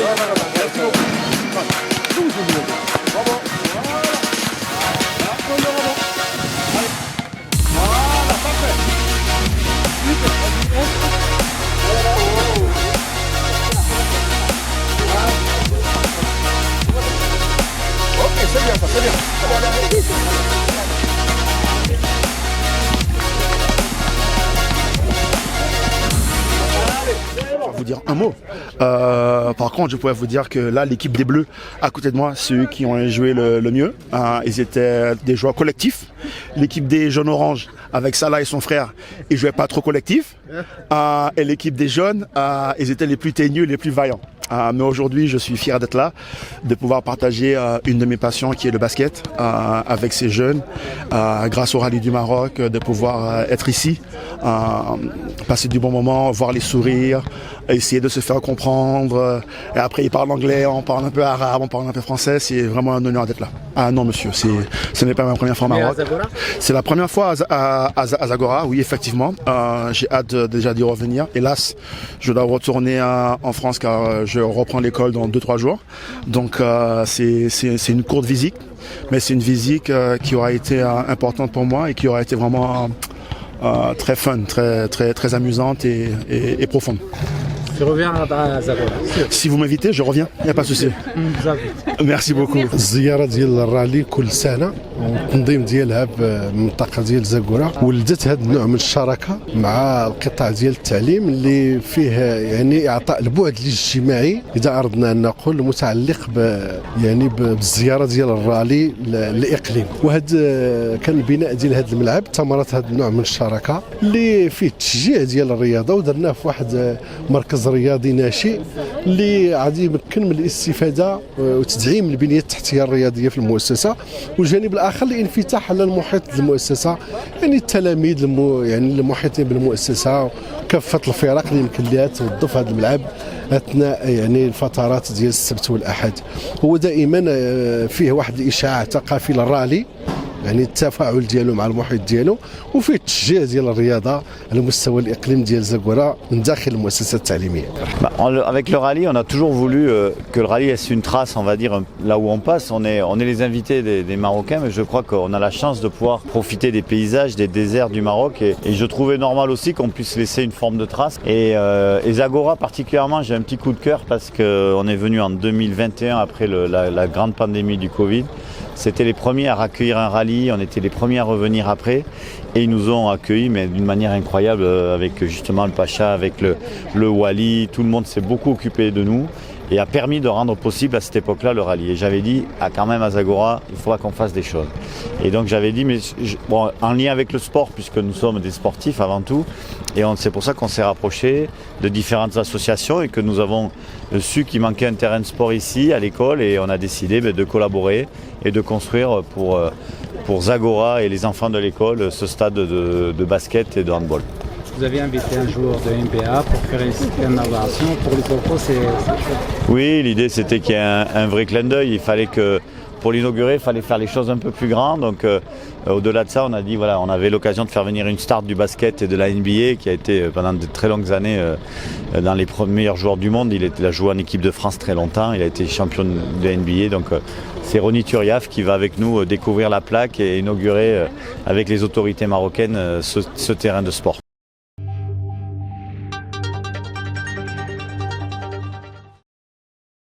C'est bien ça, c'est bien. Je vais vous dire un mot. Par contre, je pourrais vous dire que là, l'équipe des Bleus à côté de moi, c'est eux qui ont joué le mieux. Ils étaient des joueurs collectifs. L'équipe des jaunes oranges avec Salah et son frère, ils jouaient pas trop collectif. Et l'équipe des jaunes, ils étaient les plus teigneux, les plus vaillants. Mais aujourd'hui, je suis fier d'être là, de pouvoir partager une de mes passions qui est le basket avec ces jeunes, grâce au Rallye du Maroc, de pouvoir être ici, passer du bon moment, voir les sourires, essayer de se faire comprendre. Et après, ils parlent anglais, on parle un peu arabe, on parle un peu français. C'est vraiment un honneur d'être là. Ah non, monsieur, ce n'est pas ma première fois au Maroc. C'est la première fois à Zagora, oui, effectivement. J'ai hâte déjà d'y revenir. Hélas, je dois retourner en France car je reprends l'école dans 2-3 jours. Donc, c'est une courte visite, mais c'est une visite qui aura été importante pour moi et qui aura été vraiment très fun, très amusante et profonde. Je reviens à Zagora. Si vous m'invitez, je reviens, il n'y a pas de souci. Merci beaucoup. الزياره ديال الرالي كل سنه والتنظيم ديالها بمنطقه ديال زاكورا ولدت هذا النوع من الشراكه مع القطاع ديال التعليم اللي فيه يعني اعطاء البعد الاجتماعي اذا اردنا ان نقول متعلق يعني بالزياره ديال الرالي للاقليم وهذا كان البناء ديال هذا الملعب ثمره هذا النوع من الشراكه اللي فيه التشجيع ديال الرياضه ودرناه في واحد مركز رياضي ناشئ اللي غادي يمكن من الاستفاده وتدعيم البنيه التحتيه الرياضيه في المؤسسه والجانب الاخر الانفتاح على المحيط المؤسسه يعني التلاميذ يعني المحيطين بالمؤسسه كافه الفرق اللي يمكن لها توظف هذا الملعب اثناء يعني الفترات ديال السبت والاحد هو دائما فيه واحد الاشعاع ثقافي للرالي يعني التفاعل ديالو مع المحيط ديالو وفيه التشجيع ديال الرياضه على مستوى الاقليم ديال زاكورا من داخل المؤسسات التعليميه. Avec le rallye, on a toujours voulu que le rallye laisse une trace, on va dire, là où on passe. On est les invités des Marocains, mais je crois qu'on a la chance de pouvoir profiter des paysages, des déserts du Maroc. Et je trouvais normal aussi qu'on puisse laisser une forme de trace. Et Zagora particulièrement, j'ai un petit coup de cœur parce qu'on est venu en 2021 après la grande pandémie du Covid. C'était les premiers à accueillir un rallye, on était les premiers à revenir après et ils nous ont accueillis mais d'une manière incroyable avec justement le Pacha, avec le Wali, tout le monde s'est beaucoup occupé de nous et a permis de rendre possible à cette époque-là le rallye. Et j'avais dit, quand même à Zagora, il faudra qu'on fasse des choses. Et donc j'avais dit, mais bon, en lien avec le sport, puisque nous sommes des sportifs avant tout, et c'est pour ça qu'on s'est rapprochés de différentes associations et que nous avons su qu'il manquait un terrain de sport ici, à l'école, et on a décidé de collaborer et de construire pour Zagora et les enfants de l'école ce stade de basket et de handball. Vous avez invité un joueur de NBA pour faire une innovation pour les locaux, c'est chouette. Oui, l'idée c'était qu'il y ait un vrai clin d'œil. Il fallait que, pour l'inaugurer, il fallait faire les choses un peu plus grandes. Donc au-delà de ça, on a dit voilà, on avait l'occasion de faire venir une star du basket et de la NBA qui a été pendant de très longues années dans les meilleurs joueurs du monde. Il a joué en équipe de France très longtemps, il a été champion de la NBA. Donc c'est Ronny Turiaf qui va avec nous découvrir la plaque et inaugurer avec les autorités marocaines ce terrain de sport.